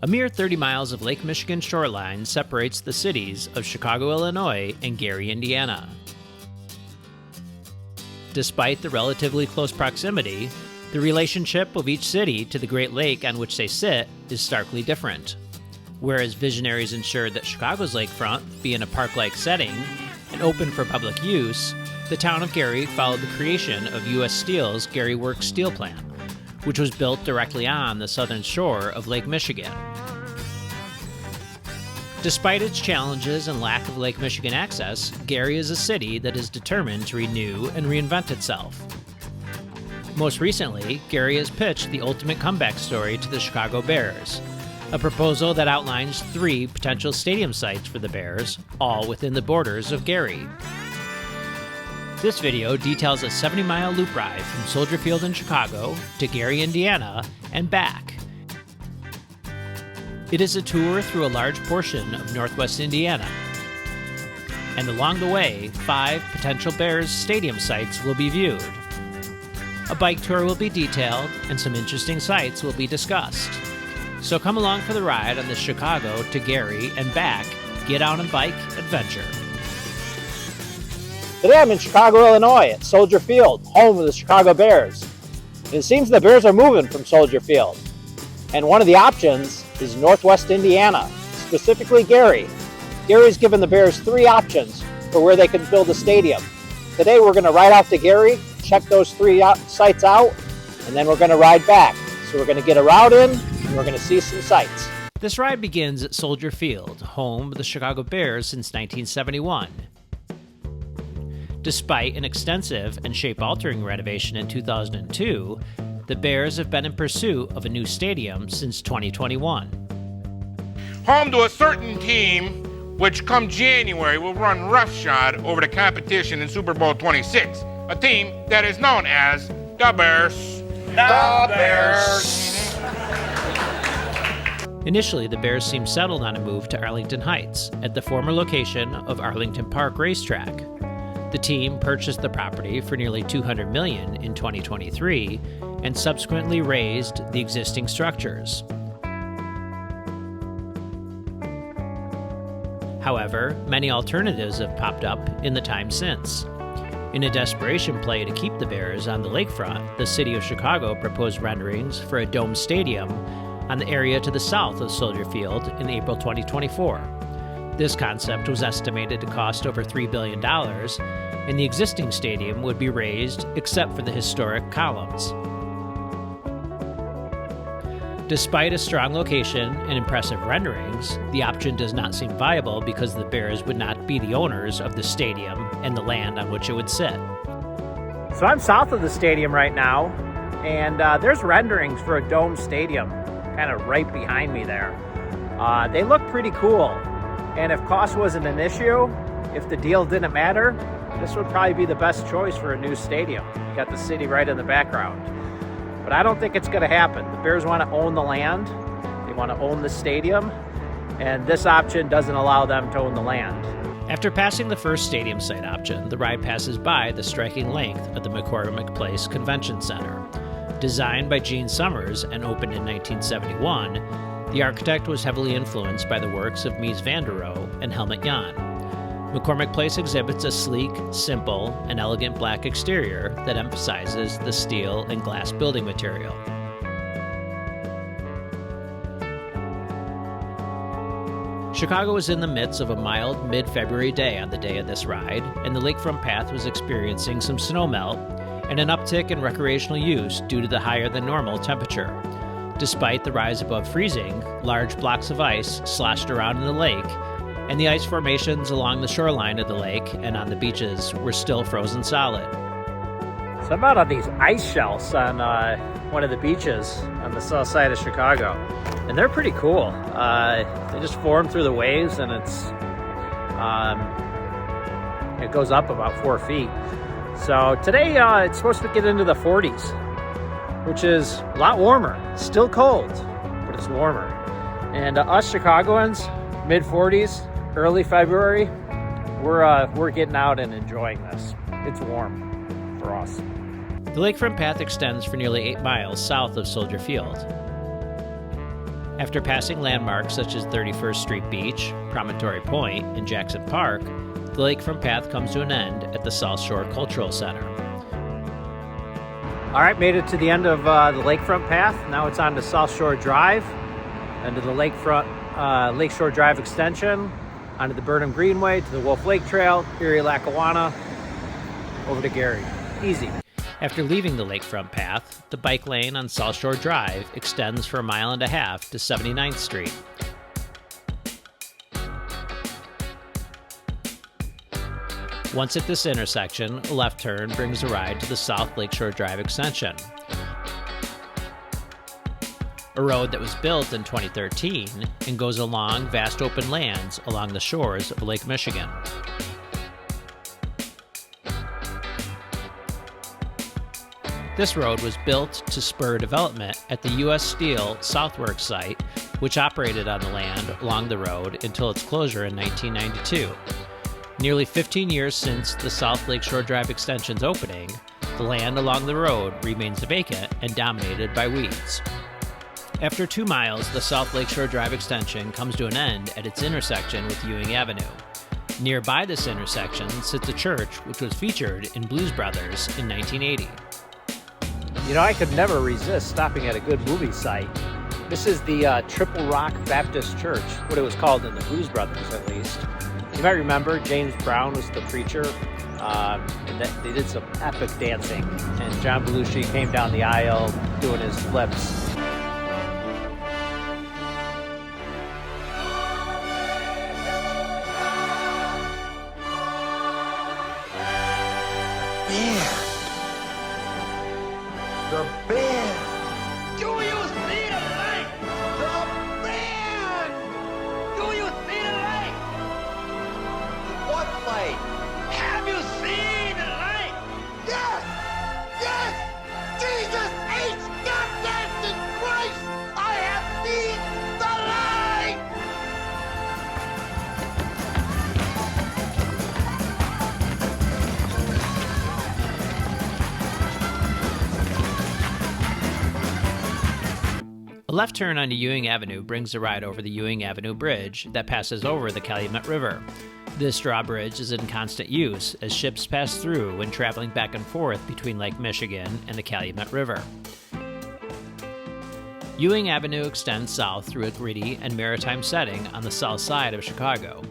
A mere 30 miles of Lake Michigan shoreline separates the cities of Chicago, Illinois, and Gary, Indiana. Despite the relatively close proximity, the relationship of each city to the Great Lake on which they sit is starkly different. Whereas visionaries ensured that Chicago's lakefront be in a park-like setting and open for public use, the town of Gary followed the creation of U.S. Steel's Gary Works steel plant, which was built directly on the southern shore of Lake Michigan. Despite its challenges and lack of Lake Michigan access, Gary is a city that is determined to renew and reinvent itself. Most recently, Gary has pitched the ultimate comeback story to the Chicago Bears, a proposal that outlines 3 potential stadium sites for the Bears, all within the borders of Gary. This video details a 70-mile loop ride from Soldier Field in Chicago to Gary, Indiana, and back. It is a tour through a large portion of northwest Indiana. And along the way, 5 potential Bears stadium sites will be viewed. A bike tour will be detailed, and some interesting sites will be discussed. So come along for the ride on the Chicago to Gary and back Get Out and Bike adventure. Today I'm in Chicago, Illinois at Soldier Field, home of the Chicago Bears. And it seems the Bears are moving from Soldier Field. And one of the options is northwest Indiana, specifically Gary. Gary's given the Bears 3 options for where they can build a stadium. Today we're going to ride out to Gary, check those 3 sites out, and then we're going to ride back. So we're going to get a route in, and we're going to see some sites. This ride begins at Soldier Field, home of the Chicago Bears since 1971. Despite an extensive and shape-altering renovation in 2002, the Bears have been in pursuit of a new stadium since 2021. Home to a certain team which come January will run roughshod over the competition in Super Bowl 26, a team that is known as the Bears. The Bears. Initially, the Bears seemed settled on a move to Arlington Heights, at the former location of Arlington Park Racetrack. The team purchased the property for nearly $200 million in 2023 and subsequently raised the existing structures. However, many alternatives have popped up in the time since. In a desperation play to keep the Bears on the lakefront, the city of Chicago proposed renderings for a domed stadium on the area to the south of Soldier Field in April 2024. This concept was estimated to cost over $3 billion, and the existing stadium would be raised except for the historic columns. Despite a strong location and impressive renderings, the option does not seem viable because the Bears would not be the owners of the stadium and the land on which it would sit. So I'm south of the stadium right now, and there's renderings for a dome stadium kind of right behind me there. They look pretty cool, and if cost wasn't an issue, if the deal didn't matter, this would probably be the best choice for a new stadium. You got the city right in the background. But I don't think it's going to happen. The Bears want to own the land, they want to own the stadium, and this option doesn't allow them to own the land. After passing the first stadium site option, the ride passes by the striking length of the McCormick Place Convention Center. Designed by Gene Summers and opened in 1971, the architect was heavily influenced by the works of Mies van der Rohe and Helmut Jahn. McCormick Place exhibits a sleek, simple, and elegant black exterior that emphasizes the steel and glass building material. Chicago was in the midst of a mild mid-February day on the day of this ride, and the Lakefront Path was experiencing some snowmelt and an uptick in recreational use due to the higher-than-normal temperature. Despite the rise above freezing, large blocks of ice sloshed around in the lake, and the ice formations along the shoreline of the lake and on the beaches were still frozen solid. So I'm out on these ice shelves on one of the beaches on the south side of Chicago, and they're pretty cool. They just form through the waves, and it goes up about 4 feet. So today it's supposed to get into the 40s, which is a lot warmer. It's still cold, but it's warmer. And us Chicagoans, mid-40s, early February, we're getting out and enjoying this. It's warm for us. The Lakefront Path extends for nearly 8 miles south of Soldier Field. After passing landmarks such as 31st Street Beach, Promontory Point, and Jackson Park, the Lakefront Path comes to an end at the South Shore Cultural Center. All right, made it to the end of the Lakefront Path. Now it's on to South Shore Drive, and to the Lakeshore Drive extension, onto the Burnham Greenway, to the Wolf Lake Trail, Erie, Lackawanna, over to Gary. Easy. After leaving the Lakefront Path, the bike lane on South Shore Drive extends for 1.5 miles to 79th Street. Once at this intersection, a left turn brings a ride to the South Lakeshore Drive extension, a road that was built in 2013 and goes along vast open lands along the shores of Lake Michigan. This road was built to spur development at the U.S. Steel Southworks site, which operated on the land along the road until its closure in 1992. Nearly 15 years since the South Lakeshore Drive extension's opening, the land along the road remains vacant and dominated by weeds. After 2 miles, the South Lakeshore Drive extension comes to an end at its intersection with Ewing Avenue. Nearby this intersection sits a church which was featured in Blues Brothers in 1980. You know, I could never resist stopping at a good movie site. This is the Triple Rock Baptist Church, what it was called in the Blues Brothers at least. You might remember James Brown was the preacher, and they did some epic dancing, and John Belushi came down the aisle doing his flips. The band! Do you see the light? The band! Do you see the light? What light? Have you seen the light? Yes! Yes! Jesus H. Goddamn Christ! I have seen the light! A left turn onto Ewing Avenue brings a ride over the Ewing Avenue Bridge that passes over the Calumet River. This drawbridge is in constant use as ships pass through when traveling back and forth between Lake Michigan and the Calumet River. Ewing Avenue extends south through a gritty and maritime setting on the south side of Chicago.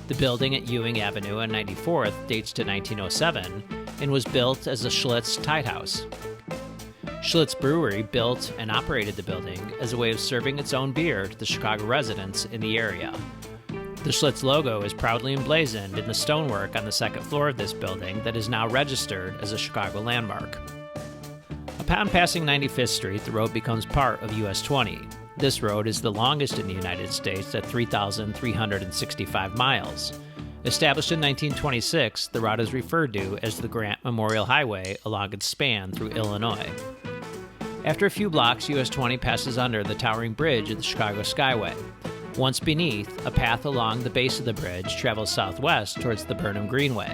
The building at Ewing Avenue and 94th dates to 1907 and was built as the Schlitz Tide House. Schlitz Brewery built and operated the building as a way of serving its own beer to the Chicago residents in the area. The Schlitz logo is proudly emblazoned in the stonework on the second floor of this building that is now registered as a Chicago landmark. Upon passing 95th Street, the road becomes part of US 20. This road is the longest in the United States at 3,365 miles. Established in 1926, the route is referred to as the Grant Memorial Highway along its span through Illinois. After a few blocks, US 20 passes under the towering bridge of the Chicago Skyway. Once beneath, a path along the base of the bridge travels southwest towards the Burnham Greenway.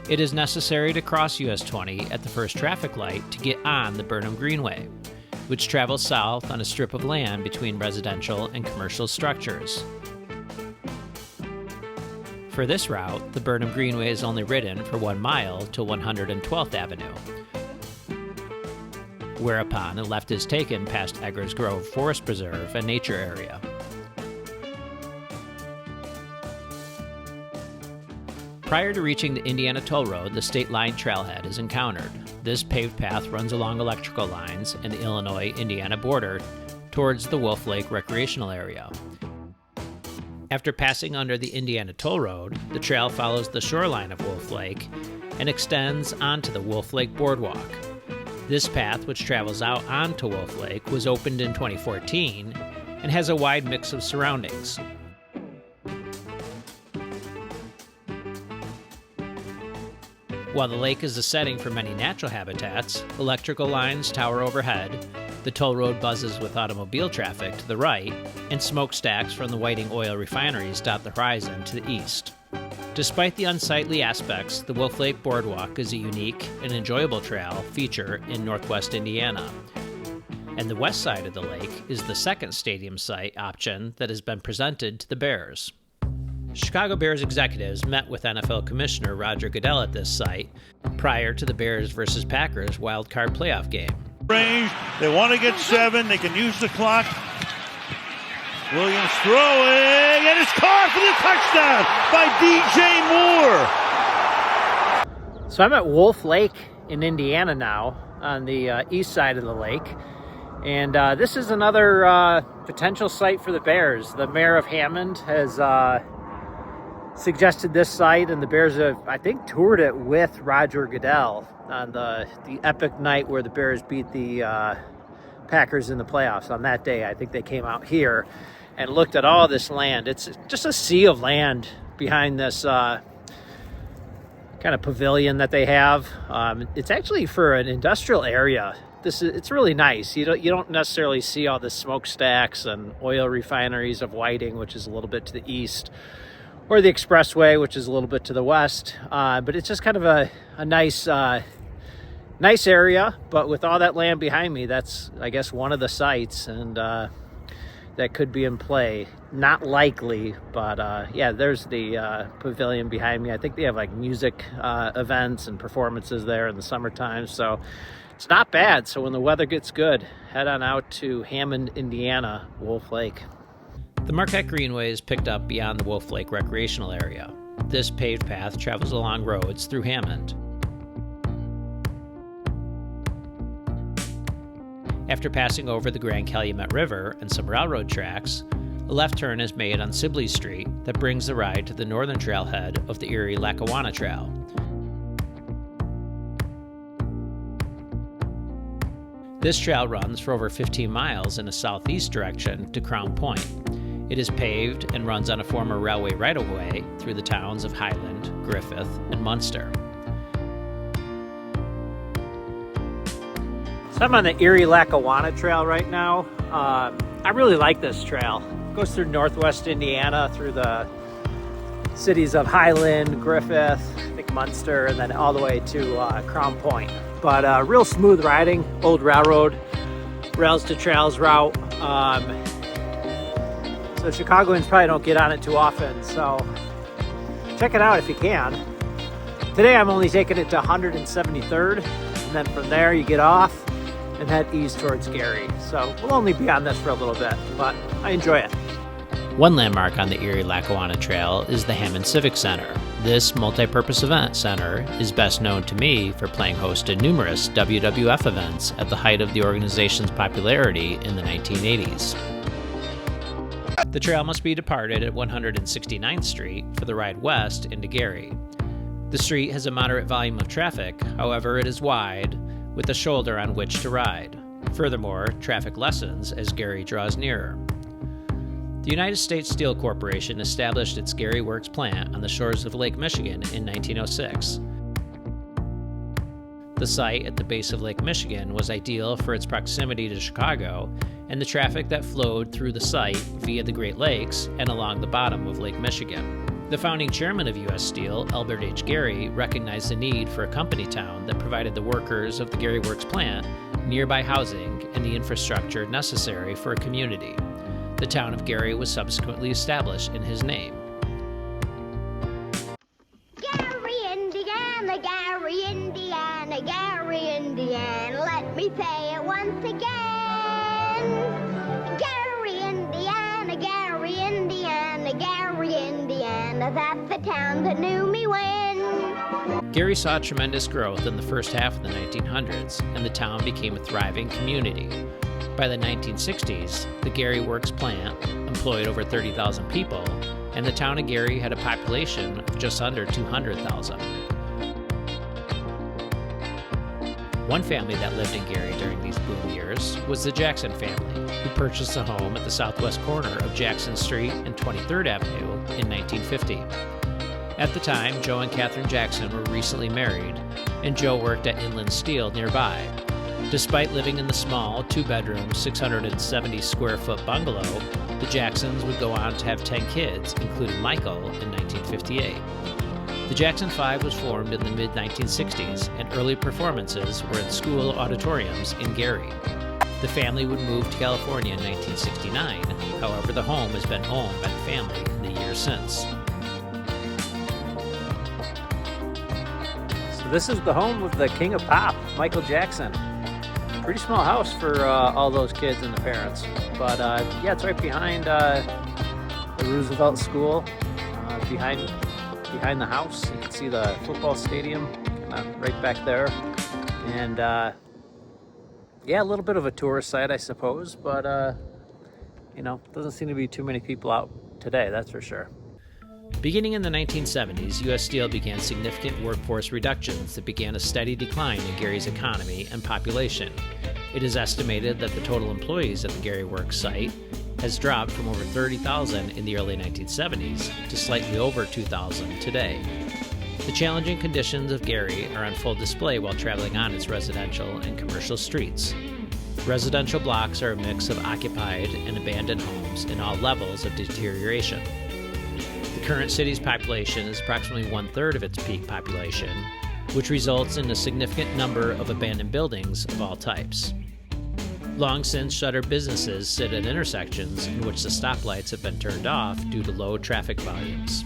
It is necessary to cross US 20 at the first traffic light to get on the Burnham Greenway, which travels south on a strip of land between residential and commercial structures. For this route, the Burnham Greenway is only ridden for 1 mile to 112th Avenue, whereupon a left is taken past Eggers Grove Forest Preserve and Nature Area. Prior to reaching the Indiana Toll Road, the state line trailhead is encountered. This paved path runs along electrical lines and the Illinois-Indiana border towards the Wolf Lake recreational area. After passing under the Indiana Toll Road, the trail follows the shoreline of Wolf Lake and extends onto the Wolf Lake Boardwalk. This path, which travels out onto Wolf Lake, was opened in 2014 and has a wide mix of surroundings. While the lake is a setting for many natural habitats, electrical lines tower overhead, the toll road buzzes with automobile traffic to the right, and smokestacks from the Whiting oil refineries dot the horizon to the east. Despite the unsightly aspects, the Wolf Lake Boardwalk is a unique and enjoyable trail feature in northwest Indiana. And the west side of the lake is the second stadium site option that has been presented to the Bears. Chicago Bears executives met with NFL Commissioner Roger Goodell at this site prior to the Bears versus Packers wild card playoff game. Range, they want to get 7, they can use the clock. Williams throwing, and it's caught for the touchdown by DJ Moore. So I'm at Wolf Lake in Indiana now, on the east side of the lake. And this is another potential site for the Bears. The mayor of Hammond has suggested this site, and the Bears have, I think, toured it with Roger Goodell on the epic night where the Bears beat the Packers in the playoffs. On that day, I think they came out here and looked at all this land. It's just a sea of land behind this kind of pavilion that they have. It's actually for an industrial area. It's really nice. You don't necessarily see all the smokestacks and oil refineries of Whiting, which is a little bit to the east, or the expressway, which is a little bit to the west. But it's just kind of a nice area. But with all that land behind me, that's, I guess, one of the sites, and that could be in play. Not likely, but yeah, there's the pavilion behind me. I think they have like music events and performances there in the summertime, so it's not bad. So when the weather gets good, head on out to Hammond, Indiana, Wolf Lake. The Marquette Greenway is picked up beyond the Wolf Lake recreational area. This paved path travels along roads through Hammond. After passing over the Grand Calumet River and some railroad tracks, a left turn is made on Sibley Street that brings the ride to the northern trailhead of the Erie Lackawanna Trail. This trail runs for over 15 miles in a southeast direction to Crown Point. It is paved and runs on a former railway right-of-way through the towns of Highland, Griffith, and Munster. So I'm on the Erie Lackawanna Trail right now. I really like this trail. It goes through northwest Indiana, through the cities of Highland, Griffith, I think Munster, and then all the way to Crown Point. But real smooth riding, old railroad, rails to trails route. So Chicagoans probably don't get on it too often, so check it out if you can. Today I'm only taking it to 173rd, and then from there you get off and head east towards Erie. So we'll only be on this for a little bit, but I enjoy it. One landmark on the Erie Lackawanna Trail is the Hammond Civic Center. This multi-purpose event center is best known to me for playing host to numerous WWF events at the height of the organization's popularity in the 1980s. The trail must be departed at 169th Street for the ride west into Gary. The street has a moderate volume of traffic, however it is wide, with a shoulder on which to ride. Furthermore, traffic lessens as Gary draws nearer. The United States Steel Corporation established its Gary Works plant on the shores of Lake Michigan in 1906. The site at the base of Lake Michigan was ideal for its proximity to Chicago and the traffic that flowed through the site via the Great Lakes and along the bottom of Lake Michigan. The founding chairman of U.S. Steel, Albert H. Gary, recognized the need for a company town that provided the workers of the Gary Works plant nearby housing and the infrastructure necessary for a community. The town of Gary was subsequently established in his name. Gary, Indiana, Gary, Indiana, Gary, Indiana. Let me say it once again. Gary, Indiana, Gary, Indiana, Gary, Indiana. That's the town that knew me when. Gary saw tremendous growth in the first half of the 1900s, and the town became a thriving community. By the 1960s, the Gary Works plant employed over 30,000 people, and the town of Gary had a population of just under 200,000. One family that lived in Gary during these boom years was the Jackson family, who purchased a home at the southwest corner of Jackson Street and 23rd Avenue in 1950. At the time, Joe and Catherine Jackson were recently married, and Joe worked at Inland Steel nearby. Despite living in the small, 2-bedroom, 670-square-foot bungalow, the Jacksons would go on to have 10 kids, including Michael, in 1958. The Jackson Five was formed in the mid-1960s, and early performances were in school auditoriums in Gary. The family would move to California in 1969, however the home has been owned by the family in the years since. So this is the home of the king of pop, Michael Jackson. Pretty small house for all those kids and the parents. But yeah, it's right behind the Roosevelt School, behind the house. You can see the football stadium right back there. And yeah, a little bit of a tourist site, I suppose, but doesn't seem to be too many people out today, that's for sure. Beginning in the 1970s, U.S. Steel began significant workforce reductions that began a steady decline in Gary's economy and population. It is estimated that the total employees at the Gary Works site has dropped from over 30,000 in the early 1970s to slightly over 2,000 today. The challenging conditions of Gary are on full display while traveling on its residential and commercial streets. Residential blocks are a mix of occupied and abandoned homes in all levels of deterioration. The current city's population is approximately 1/3 of its peak population, which results in a significant number of abandoned buildings of all types. Long since shuttered businesses sit at intersections in which the stoplights have been turned off due to low traffic volumes.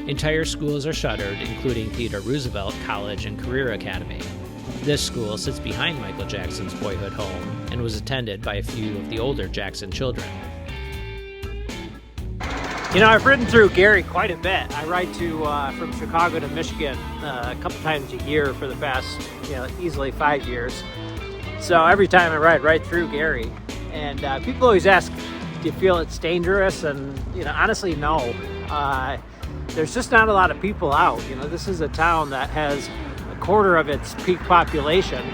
Entire schools are shuttered, including Theodore Roosevelt College and Career Academy. This school sits behind Michael Jackson's boyhood home and was attended by a few of the older Jackson children. I've ridden through Gary quite a bit. I ride from Chicago to Michigan a couple times a year for the past, easily 5 years. So every time I ride right through Gary. And people always ask, do you feel it's dangerous? And, honestly, no. There's just not a lot of people out. This is a town that has a quarter of its peak population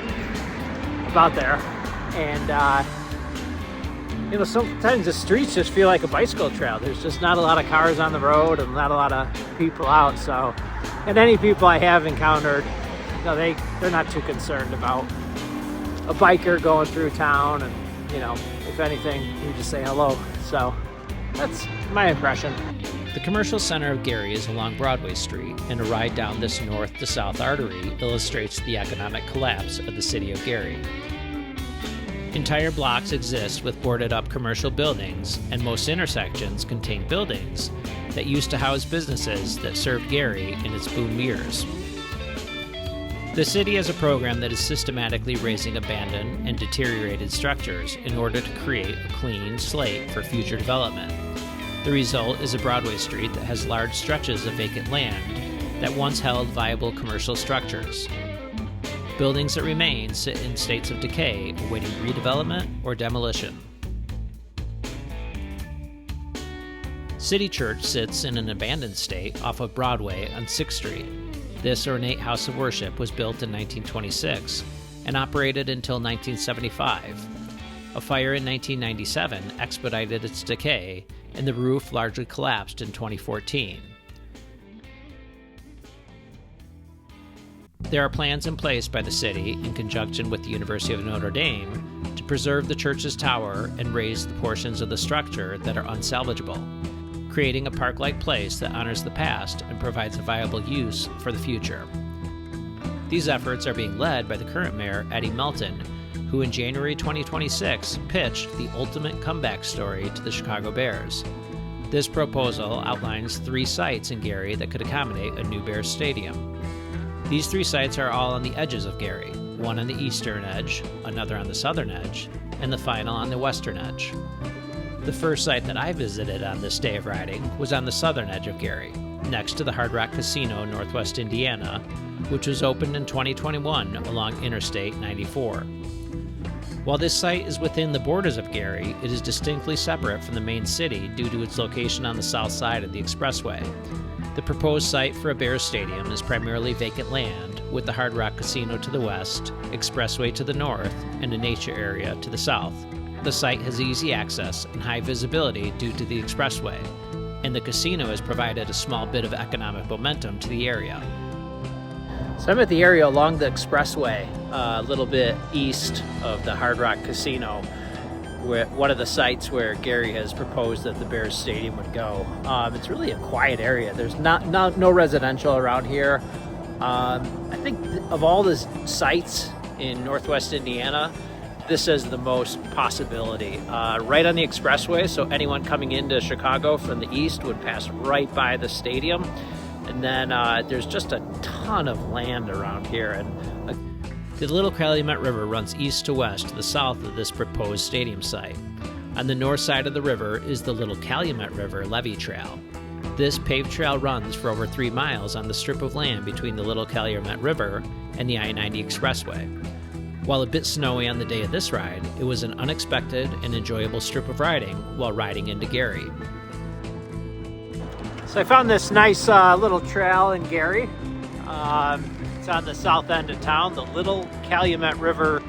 about there. And, sometimes the streets just feel like a bicycle trail. There's just not a lot of cars on the road and not a lot of people out. So, and any people I have encountered, they're not too concerned about a biker going through town. And, if anything, you just say hello. So that's my impression. The commercial center of Gary is along Broadway Street, and a ride down this north to south artery illustrates the economic collapse of the city of Gary. Entire blocks exist with boarded up commercial buildings, and most intersections contain buildings that used to house businesses that served Gary in its boom years. The city has a program that is systematically raising abandoned and deteriorated structures in order to create a clean slate for future development. The result is a Broadway street that has large stretches of vacant land that once held viable commercial structures. Buildings that remain sit in states of decay, awaiting redevelopment or demolition. City Church sits in an abandoned state off of Broadway on 6th Street. This ornate house of worship was built in 1926 and operated until 1975. A fire in 1997 expedited its decay, and the roof largely collapsed in 2014. There are plans in place by the city, in conjunction with the University of Notre Dame, to preserve the church's tower and raise the portions of the structure that are unsalvageable, creating a park-like place that honors the past and provides a viable use for the future. These efforts are being led by the current mayor, Eddie Melton, who in January 2026 pitched the ultimate comeback story to the Chicago Bears. This proposal outlines 3 sites in Gary that could accommodate a new Bears stadium. These 3 sites are all on the edges of Gary, one on the eastern edge, another on the southern edge, and the final on the western edge. The first site that I visited on this day of riding was on the southern edge of Gary, next to the Hard Rock Casino, Northwest Indiana, which was opened in 2021 along Interstate 94. While this site is within the borders of Gary, it is distinctly separate from the main city due to its location on the south side of the expressway. The proposed site for a Bears stadium is primarily vacant land, with the Hard Rock Casino to the west, expressway to the north, and a nature area to the south. The site has easy access and high visibility due to the expressway, and the casino has provided a small bit of economic momentum to the area. So I'm at the area along the expressway, a little bit east of the Hard Rock Casino, one of the sites where Gary has proposed that the Bears Stadium would go. It's really a quiet area. There's no residential around here. I think of all the sites in Northwest Indiana, this has the most possibility. Right on the expressway, so anyone coming into Chicago from the east would pass right by the stadium. And then there's just a ton of land around here. And the Little Calumet River runs east to west to the south of this proposed stadium site. On the north side of the river is the Little Calumet River Levee Trail. This paved trail runs for over 3 miles on the strip of land between the Little Calumet River and the I-90 Expressway. While a bit snowy on the day of this ride, it was an unexpected and enjoyable strip of riding while riding into Gary. So I found this nice little trail in Gary. It's on the south end of town, the Little Calumet River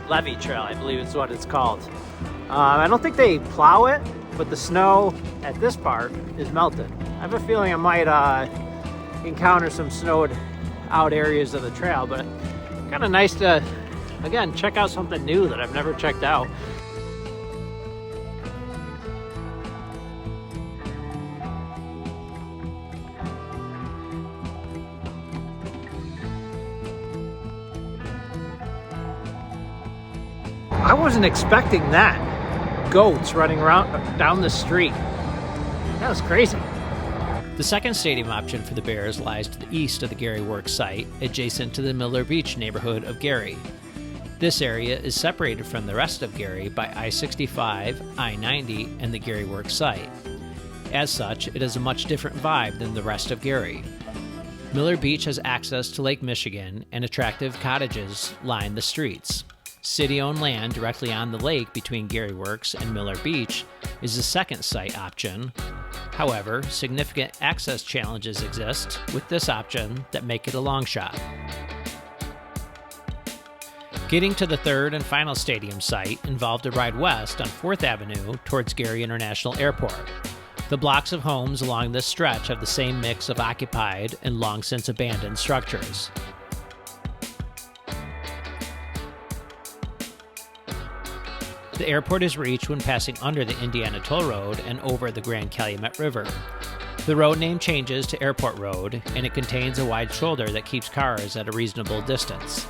Levee Trail, I believe is what it's called. I don't think they plow it, but the snow at this part is melted. I have a feeling I might encounter some snowed out areas of the trail, but kind of nice to, again, check out something new that I've never checked out. I wasn't expecting that. Goats running around down the street. That was crazy. The second stadium option for the Bears lies to the east of the Gary Works site, adjacent to the Miller Beach neighborhood of Gary. This area is separated from the rest of Gary by I-65, I-90, and the Gary Works site. As such, it has a much different vibe than the rest of Gary. Miller Beach has access to Lake Michigan, and attractive cottages line the streets. City-owned land directly on the lake between Gary Works and Miller Beach is the second site option. However, significant access challenges exist with this option that make it a long shot. Getting to the third and final stadium site involved a ride west on 4th Avenue towards Gary International Airport. The blocks of homes along this stretch have the same mix of occupied and long since abandoned structures. The airport is reached when passing under the Indiana Toll Road and over the Grand Calumet River. The road name changes to Airport Road, and it contains a wide shoulder that keeps cars at a reasonable distance.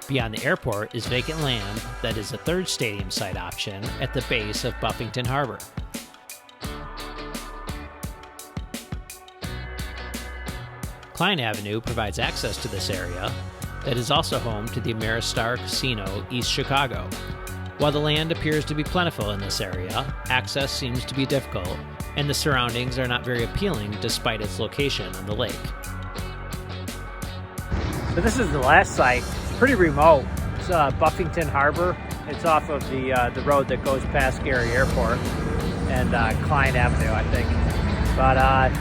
Beyond the airport is vacant land that is a third stadium site option at the base of Buffington Harbor. Klein Avenue provides access to this area that is also home to the Ameristar Casino, East Chicago. While the land appears to be plentiful in this area, access seems to be difficult, and the surroundings are not very appealing despite its location on the lake. So this is the last site. It's pretty remote. It's Buffington Harbor. It's off of the road that goes past Gary Airport and Klein Avenue, I think. But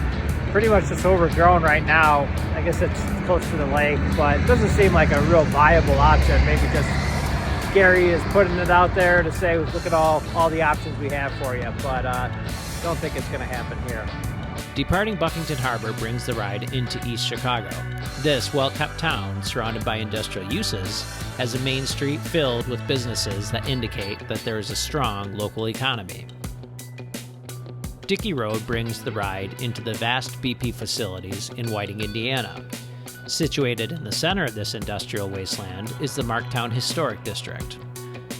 pretty much just overgrown right now. I guess it's close to the lake, but it doesn't seem like a real viable option. Maybe just Gary is putting it out there to say, look at all the options we have for you, but don't think it's going to happen here. Departing Buffington Harbor brings the ride into East Chicago. This well-kept town, surrounded by industrial uses, has a main street filled with businesses that indicate that there is a strong local economy. Dickey Road brings the ride into the vast BP facilities in Whiting, Indiana. Situated in the center of this industrial wasteland is the Marktown Historic District.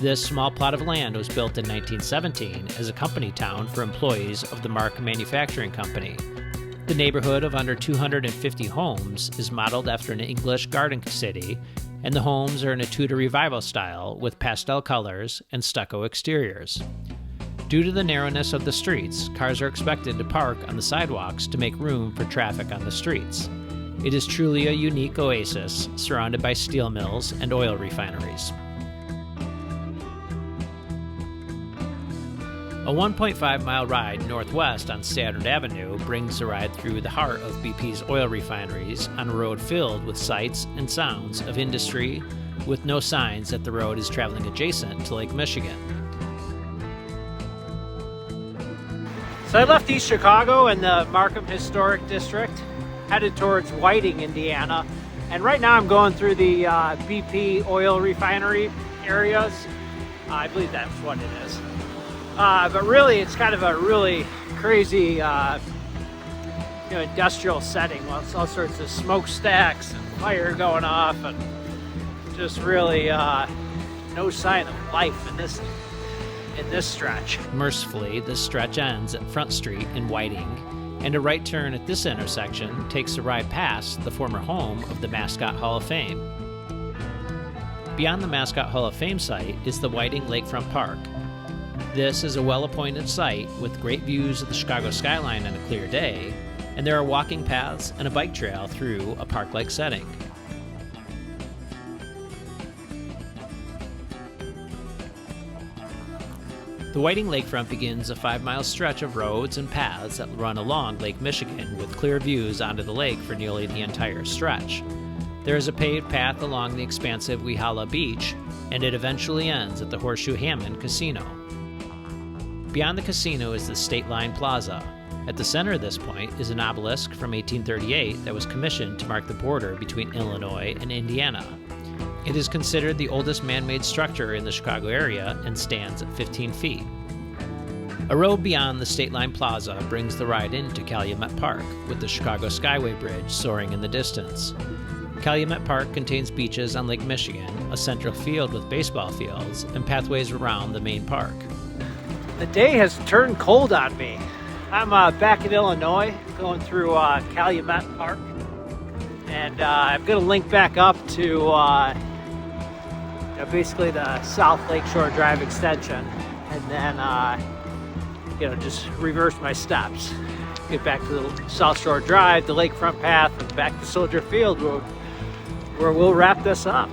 This small plot of land was built in 1917 as a company town for employees of the Mark Manufacturing Company. The neighborhood of under 250 homes is modeled after an English garden city, and the homes are in a Tudor Revival style with pastel colors and stucco exteriors. Due to the narrowness of the streets, cars are expected to park on the sidewalks to make room for traffic on the streets. It is truly a unique oasis surrounded by steel mills and oil refineries. A 1.5-mile ride northwest on Saturn Avenue brings the ride through the heart of BP's oil refineries on a road filled with sights and sounds of industry, with no signs that the road is traveling adjacent to Lake Michigan. So I left East Chicago and the Markham Historic District, headed towards Whiting, Indiana. And right now I'm going through the BP oil refinery areas. I believe that's what it is. But really, it's kind of a really crazy industrial setting. Well, it's all sorts of smokestacks and fire going off, and just really no sign of life in this stretch. Mercifully, this stretch ends at Front Street in Whiting, and a right turn at this intersection takes the ride past the former home of the Mascot Hall of Fame. Beyond the Mascot Hall of Fame site is the Whiting Lakefront Park. This is a well-appointed site with great views of the Chicago skyline on a clear day, and there are walking paths and a bike trail through a park-like setting. The Whiting Lakefront begins a 5-mile stretch of roads and paths that run along Lake Michigan with clear views onto the lake for nearly the entire stretch. There is a paved path along the expansive Weehawla Beach, and it eventually ends at the Horseshoe Hammond Casino. Beyond the casino is the State Line Plaza. At the center of this point is an obelisk from 1838 that was commissioned to mark the border between Illinois and Indiana. It is considered the oldest man-made structure in the Chicago area and stands at 15 feet. A road beyond the State Line Plaza brings the ride into Calumet Park, with the Chicago Skyway Bridge soaring in the distance. Calumet Park contains beaches on Lake Michigan, a central field with baseball fields, and pathways around the main park. The day has turned cold on me. I'm back in Illinois, going through Calumet Park, and I'm going to link back up to basically the South Lakeshore Drive extension, and then just reverse my steps, get back to the South Shore Drive, the Lakefront Path, and back to Soldier Field, where we'll wrap this up.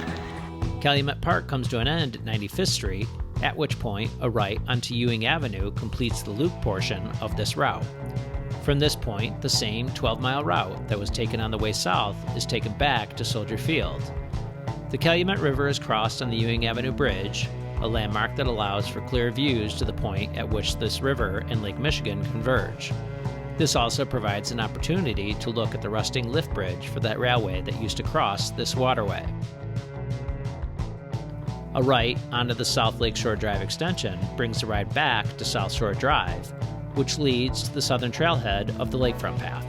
Calumet Park comes to an end at 95th Street, at which point a right onto Ewing Avenue completes the loop portion of this route. From this point, the same 12-mile route that was taken on the way south is taken back to Soldier Field. The Calumet River is crossed on the Ewing Avenue Bridge, a landmark that allows for clear views to the point at which this river and Lake Michigan converge. This also provides an opportunity to look at the rusting lift bridge for that railway that used to cross this waterway. A right onto the South Lakeshore Drive extension brings the ride back to South Shore Drive, which leads to the southern trailhead of the Lakefront Path.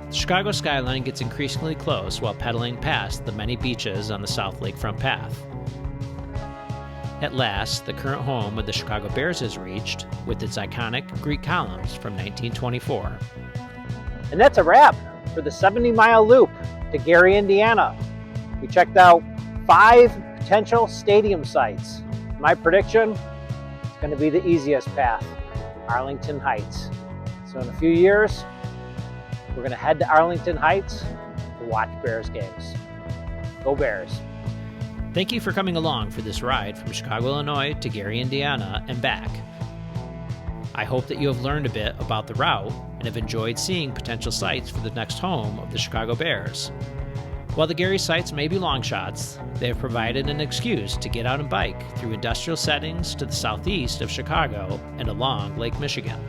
The Chicago skyline gets increasingly close while pedaling past the many beaches on the South Lakefront Path. At last, the current home of the Chicago Bears is reached, with its iconic Greek columns from 1924. And that's a wrap for the 70-mile loop to Gary, Indiana. We checked out 5 potential stadium sites. My prediction, it's going to be the easiest path, Arlington Heights. So in a few years, we're going to head to Arlington Heights to watch Bears games. Go Bears. Thank you for coming along for this ride from Chicago, Illinois to Gary, Indiana and back. I hope that you have learned a bit about the route and have enjoyed seeing potential sites for the next home of the Chicago Bears. While the Gary sites may be long shots, they have provided an excuse to get out and bike through industrial settings to the southeast of Chicago and along Lake Michigan.